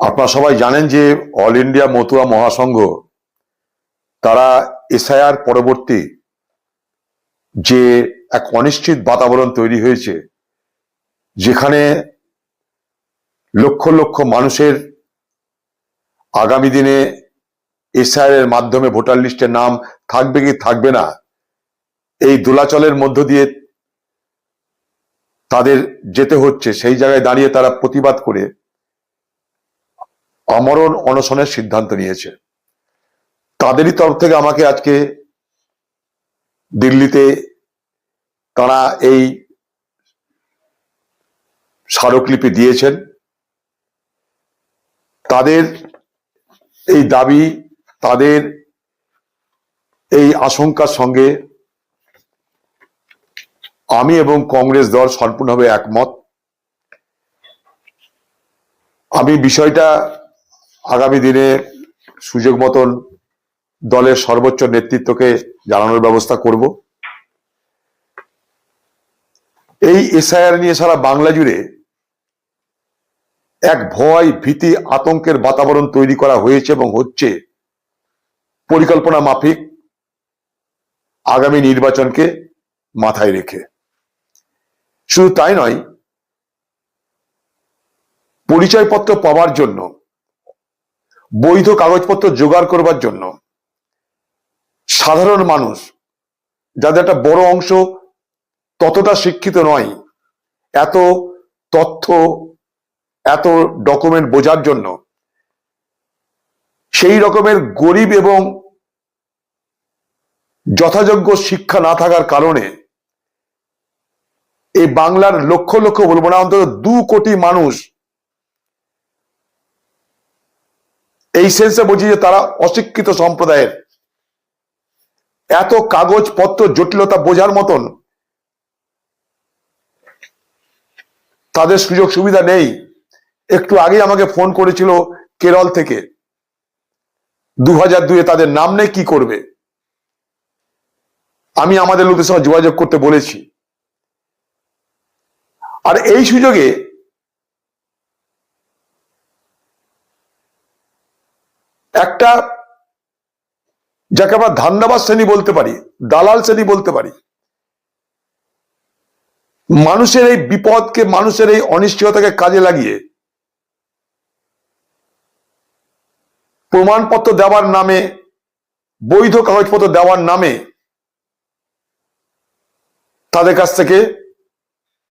আপনারা সবাই জানেন যে অল ইন্ডিয়া মতুয়া মহাসংঘ তারা এসআইআর পরবর্তী যে এক অনিশ্চিত বাতাবরণ তৈরি হয়েছে, যেখানে লক্ষ লক্ষ মানুষের আগামী দিনে এসআইআর এর মাধ্যমে ভোটার লিস্টের নাম থাকবে কি থাকবে না, এই দোলাচলের মধ্য দিয়ে তাদের যেতে হচ্ছে। সেই জায়গায় দাঁড়িয়ে তারা প্রতিবাদ করে আমরণ অনশনের সিদ্ধান্ত নিয়েছে। তাদেরই তরফ থেকে আমাকে আজকে দিল্লিতে তারা এই স্মারকলিপি দিয়েছেন। তাদের এই দাবি, তাদের এই আশঙ্কার সঙ্গে আমি এবং কংগ্রেস দল সম্পূর্ণভাবে একমত। আমি বিষয়টা আগামী দিনে সুযোগ মতন দলের সর্বোচ্চ নেতৃত্বকে জানানোর ব্যবস্থা করব। এই এসআইআর নিয়ে সারা বাংলা জুড়ে এক ভয়, ভীতি, আতঙ্কের বাতাবরণ তৈরি করা হয়েছে এবং হচ্ছে পরিকল্পনা মাফিক আগামী নির্বাচনকে মাথায় রেখে। শুধু তাই নয়, পরিচয়পত্র পাওয়ার জন্য, বৈধ কাগজপত্র জোগাড় করবার জন্য সাধারণ মানুষ, যাদের একটা বড় অংশ ততটা শিক্ষিত নয়, এত তথ্য, এত ডকুমেন্ট বোঝার জন্য, সেই রকমের গরিব এবং যথাযোগ্য শিক্ষা না থাকার কারণে এই বাংলার লক্ষ লক্ষ, বলবো না, অন্তত 2 কোটি মানুষ এই সেন্সে বুঝি যে তারা অশিক্ষিত সম্প্রদায়ের। এত কাগজপত্র জটিলতা বোঝার মতন তাদের সুযোগ সুবিধা নেই। একটু আগে আমাকে ফোন করেছিল কেরল থেকে, 2002-এ তাদের নাম নেই, কি করবে? আমি আমাদের লোকদের সঙ্গে যোগাযোগ করতে বলেছি। আর এই সুযোগে একটা, যাকে আমরা ধান্দাবাজ শ্রেণী বলতে পারি, দালাল শ্রেণী বলতে পারি, মানুষের এই বিপদকে, মানুষের এই অনিশ্চয়তাকে কাজে লাগিয়ে প্রমাণপত্র দেওয়ার নামে, বৈধ কাগজপত্র দেওয়ার নামে তাদের কাছ থেকে